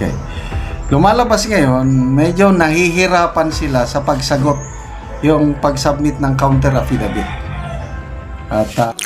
Okay. Lumalabas ngayon, medyo nahihirapan sila sa pagsagot yung pag-submit ng counter affidavit. At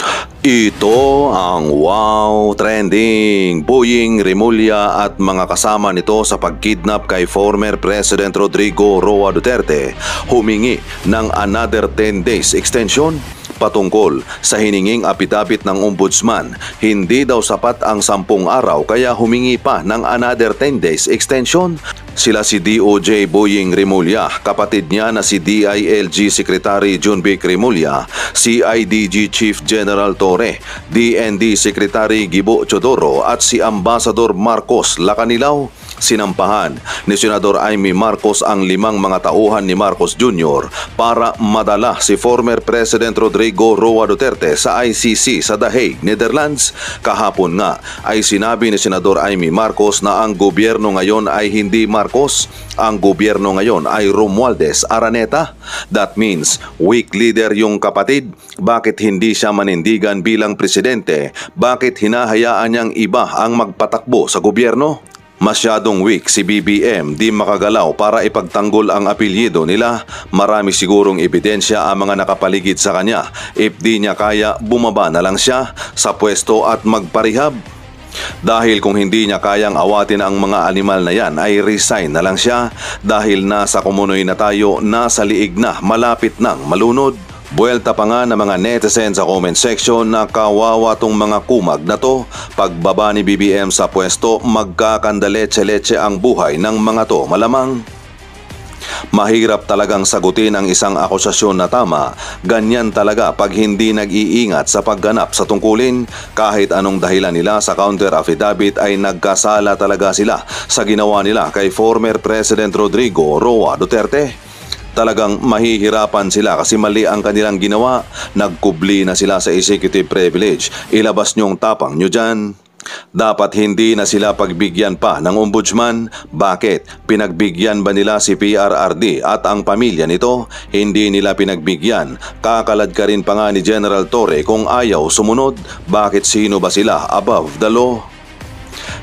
ito ang wow trending. Boying Remulla at mga kasama nito sa pagkidnap kay former President Rodrigo Roa Duterte humingi ng another 10 days extension patungkol sa hininging apidabit ng ombudsman. Hindi daw sapat ang 10 araw kaya humingi pa ng another 10 days extension. Sila si DOJ Boying Remulla, kapatid niya na si DILG Secretary Junvic Remulla, CIDG Chief General Torre, DND Secretary Gibo Chodoro at si Ambassador Marcos Lacanilaw. Sinampahan ni Senador Amy Marcos ang 5 mga tauhan ni Marcos Jr. para madala si former President Rodrigo Roa Duterte sa ICC sa The Hague, Netherlands. Kahapon nga ay sinabi ni Senador Amy Marcos na ang gobyerno ngayon ay hindi Marcos. Ang gobyerno ngayon ay Romualdez Araneta. That means weak leader yung kapatid. Bakit hindi siya manindigan bilang presidente? Bakit hinahayaan niyang iba ang magpatakbo sa gobyerno? Masyadong weak si BBM, di makagalaw para ipagtanggol ang apelyido nila. Marami sigurong ebidensya ang mga nakapaligid sa kanya. If di niya kaya, bumaba na lang siya sa pwesto at magparehab. Dahil kung hindi niya kayang awatin ang mga animal na yan, ay resign na lang siya. Dahil nasa kumunoy na tayo, nasa liig na, malapit nang malunod. Buwelta pa nga ng mga netizen sa comment section na kawawa tong mga kumag na to. Pagbaba ni BBM sa pwesto, magkakandaletse-letse ang buhay ng mga to malamang. Mahirap talagang sagutin ang isang akusasyon na tama. Ganyan talaga pag hindi nag-iingat sa pagganap sa tungkulin. Kahit anong dahilan nila sa counter affidavit ay nagkasala talaga sila sa ginawa nila kay former President Rodrigo Roa Duterte. Talagang mahihirapan sila kasi mali ang kanilang ginawa. Nagkubli na sila sa executive privilege. Ilabas niyong tapang nyo dyan. Dapat hindi na sila pagbigyan pa ng ombudsman. Bakit? Pinagbigyan ba nila si PRRD at ang pamilya nito? Hindi nila pinagbigyan. Kakalad ka rin pa nga ni General Torre kung ayaw sumunod. Bakit sino ba sila above the law?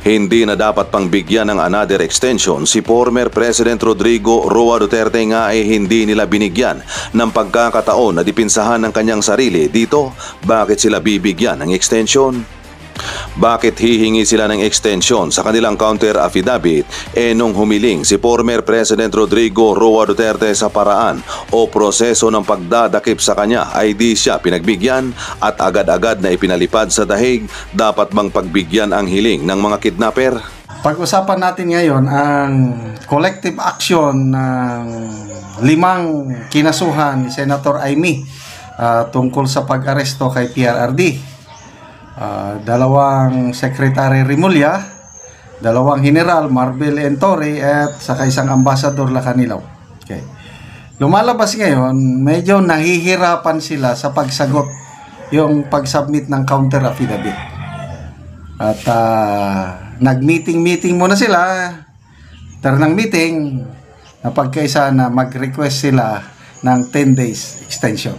Hindi na dapat pang bigyan ng another extension si former President Rodrigo Roa Duterte nga ay hindi nila binigyan ng pagkakataon na dipinsahan ng kanyang sarili dito. Bakit sila bibigyan ng extension? Bakit hihingi sila ng extension sa kanilang counter affidavit nung humiling si former President Rodrigo Roa Duterte sa paraan o proseso ng pagdadakip sa kanya ay di siya pinagbigyan at agad-agad na ipinalipad sa dahig? Dapat bang pagbigyan ang hiling ng mga kidnapper? pag-usapan natin ngayon ang collective action ng 5 kinasuhan ni Senator Amy tungkol sa pag-aresto kay PRRD. 2 Secretary Remulla, 2 General Marbel Torre at saka 1 Ambassador Lacanilaw. Okay. Lumalabas ngayon, medyo nahihirapan sila sa pagsagot yung pag-submit ng counter affidavit. At nag-meeting muna sila. Ng meeting, napagkaisa na mag-request sila ng 10 days extension.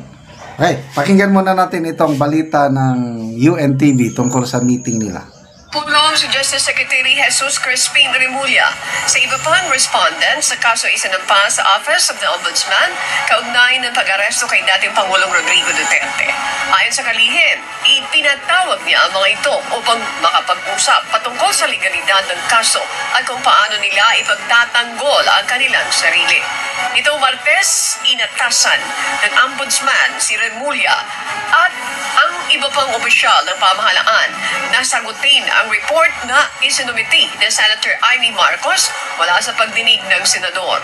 Okay, pakinggan muna natin itong balita ng UNTV tungkol sa meeting nila. Pulong si Justice Secretary Jesus Crispin Remulla sa iba pang respondent sa kaso isinampa sa Office of the Ombudsman kaugnay ng pag-aresto kay dating Pangulong Rodrigo Duterte. Ayon sa kalihim, ipinatawag niya ang mga ito upang makapag-usap patungkol sa legalidad ng kaso at kung paano nila ipagtatanggol ang kanilang sarili. Itong Martes, inatasan ng Ombudsman si Remulla at ang iba pang opisyal ng pamahalaan na sagutin ang report na isinumiti ni Senator Amy Marcos mula sa pagdinig ng senador.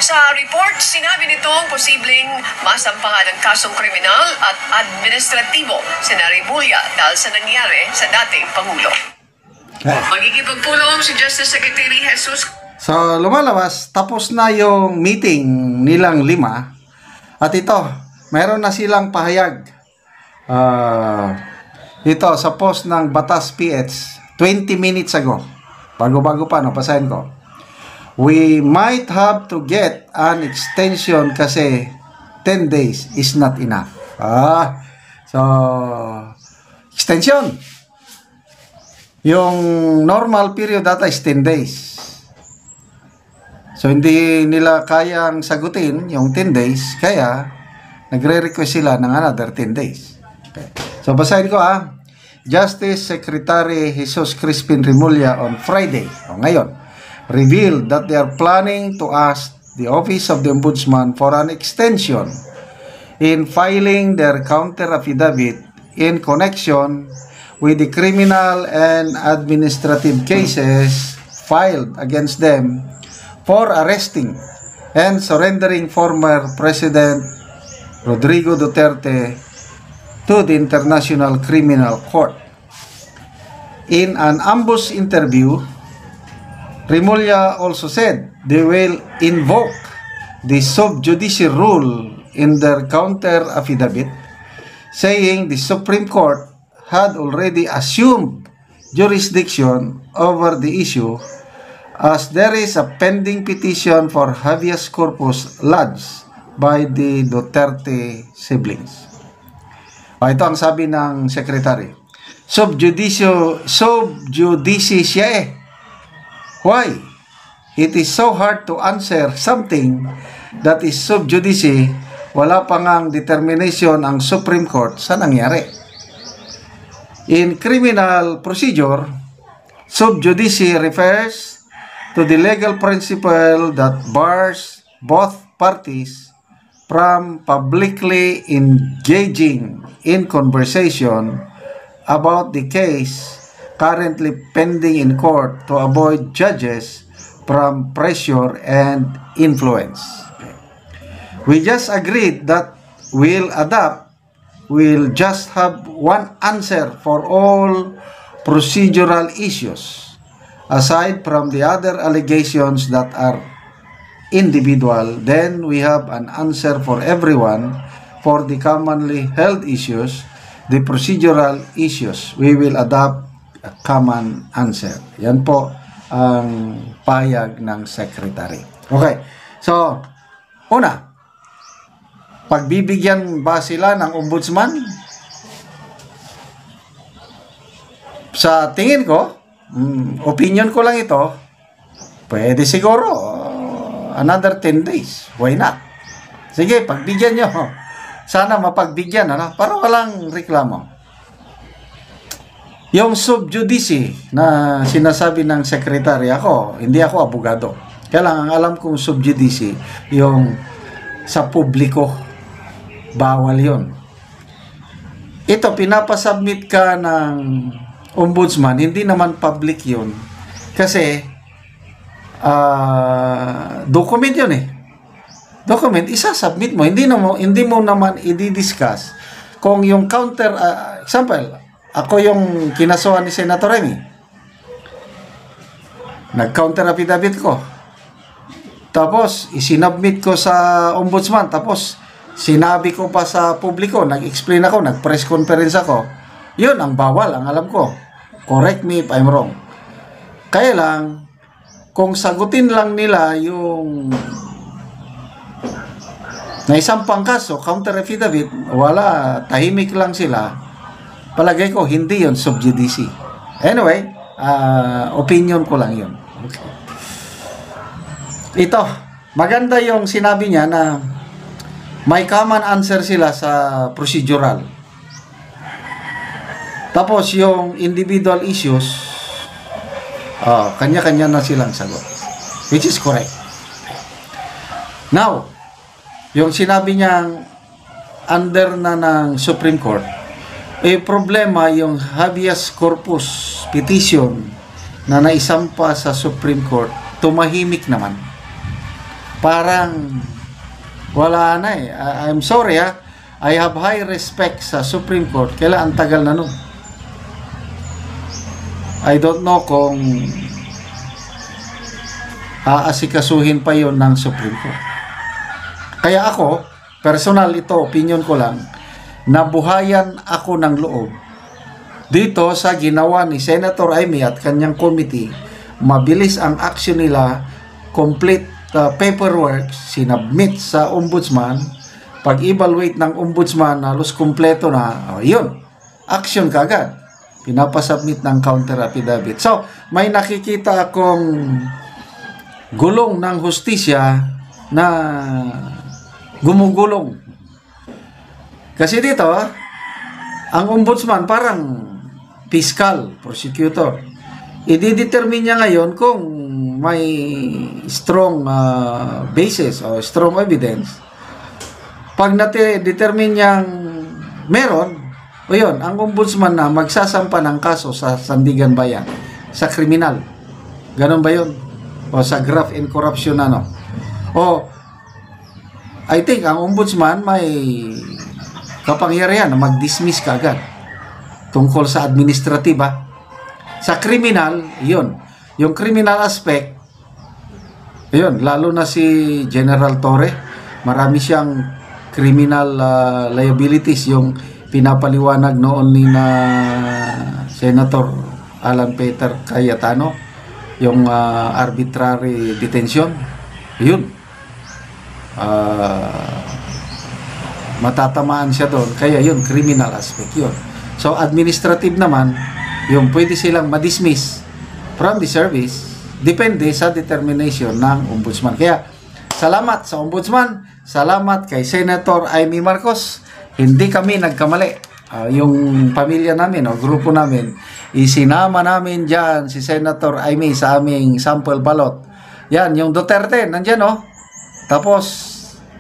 Sa report, sinabi nitong posibleng masampahan ng kasong kriminal at administratibo si Remulla dahil sa nangyari sa dating Pangulo. Magigipagpulong si Justice Secretary Jesus. So, lumalabas, tapos na yung meeting nilang 5 at ito, mayroon na silang pahayag. Ito, sa post ng Batas PH, 20 minutes ago. Bago-bago pa, no? Pasahin ko. We might have to get an extension kasi 10 days is not enough. So, extension. Yung normal period data is 10 days. So, hindi nila kayang sagutin yung 10 days, kaya nagre-request sila ng another 10 days. Okay. So, basahin ko Justice Secretary Jesus Crispin Remulla on Friday, ngayon, revealed that they are planning to ask the Office of the Ombudsman for an extension in filing their counter affidavit in connection with the criminal and administrative cases filed against them for arresting and surrendering former President Rodrigo Duterte to the International Criminal Court. In an ambush interview, Remulla also said they will invoke the sub judice rule in their counter affidavit, saying the Supreme Court had already assumed jurisdiction over the issue as there is a pending petition for habeas corpus lodged by the Duterte siblings. Ito ang sabi ng Secretary. Sub judice siya Why? It is so hard to answer something that is sub judice. Wala pa ngang determination ang Supreme Court sa nangyari. In criminal procedure, sub judice refers to the legal principle that bars both parties from publicly engaging in conversation about the case currently pending in court to avoid judges from pressure and influence. We just agreed that we'll just have one answer for all procedural issues, aside from the other allegations that are individual. Then we have an answer for everyone for the commonly held issues, the procedural issues. We will adopt a common answer. Yan po ang payag ng Secretary. Okay. So, una, pagbibigyan ba sila ng ombudsman? Sa tingin ko, opinion ko lang ito, pwede siguro another 10 days. Why not? Sige, pagbigyan nyo. Sana mapagbigyan, para walang reklamo. Yung sub judice na sinasabi ng Secretary, hindi ako abogado. Kaya lang, ang alam kong sub judice, yung sa publiko, bawal yon. Ito, pinapasubmit ka ng ombudsman, hindi naman public yun. Kasi, document yun Document, isasubmit mo. Hindi mo naman i-discuss kung yung counter, example, ako yung kinasuhan ni Senator Amy. Nag-counter affidavit ko. Tapos, isinubmit ko sa ombudsman. Tapos, sinabi ko pa sa publiko, nag-explain ako, nag-press conference ako. Yun ang bawal, ang alam ko. Correct me if I'm wrong. Kaya lang, kung sagutin lang nila yung naisampang kaso, counter affidavit, wala, tahimik lang sila, palagay ko, hindi yun sub judice. Anyway, opinion ko lang yun. Okay. Ito, maganda yung sinabi niya na may common answer sila sa procedural. Tapos, yung individual issues, kanya-kanya na silang sagot. Which is correct. Now, yung sinabi niyang under na ng Supreme Court, problema yung habeas corpus petition na naisampa sa Supreme Court, tumahimik naman. Parang wala na I'm sorry I have high respect sa Supreme Court. Kailan ang tagal na nun? I don't know kung aasikasuhin pa yon ng Supreme Court. Kaya ako, personal ito, opinion ko lang, nabuhayan ako ng loob dito sa ginawa ni Senator Amy at kanyang committee. Mabilis ang action nila, complete paperwork, sinubmit sa ombudsman. Pag-evaluate ng ombudsman, halos kumpleto na, yun, action kagad. Pinapasubmit ng counter affidavit. So, may nakikita akong gulong ng hustisya na gumugulong. Kasi dito, ang ombudsman parang fiscal, prosecutor. I-determine niya ngayon kung may strong basis o strong evidence. Pag determine niyang meron, o yun, ang ombudsman na magsasampa ng kaso sa Sandigan Bayan, sa kriminal. Ganon ba yun? O sa graft and corruption ano? O, I think ang ombudsman may kapangyarihan na mag-dismiss kaagad tungkol sa administratiba. Sa criminal, yun. Yung criminal aspect, yun, lalo na si General Torre, marami siyang criminal liabilities, yung pinapaliwanag noon ni na Senator Alan Peter Cayetano, yung arbitrary detention, yun. Matatamaan siya doon, kaya yun, criminal aspect yun. So, administrative naman, yung pwede silang ma-dismiss from the service, depende sa determination ng ombudsman. Kaya, salamat sa ombudsman, salamat kay Senator Amy Marcos. Hindi kami nagkamali. Yung pamilya namin o grupo namin, isinama namin dyan si Senator Amy sa aming sample ballot. Yan, yung Duterte, nandyan Tapos,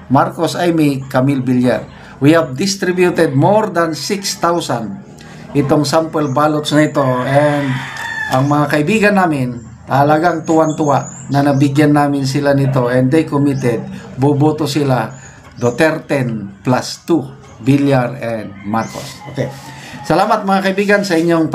Marcos Amy, Camille Villar. We have distributed more than 6,000 itong sample ballots na ito, and ang mga kaibigan namin talagang tuwan-tuwa na nabigyan namin sila nito, and they committed, boboto sila Duterte plus 2, Villar and Marcos. Okay. Salamat mga kaibigan sa inyong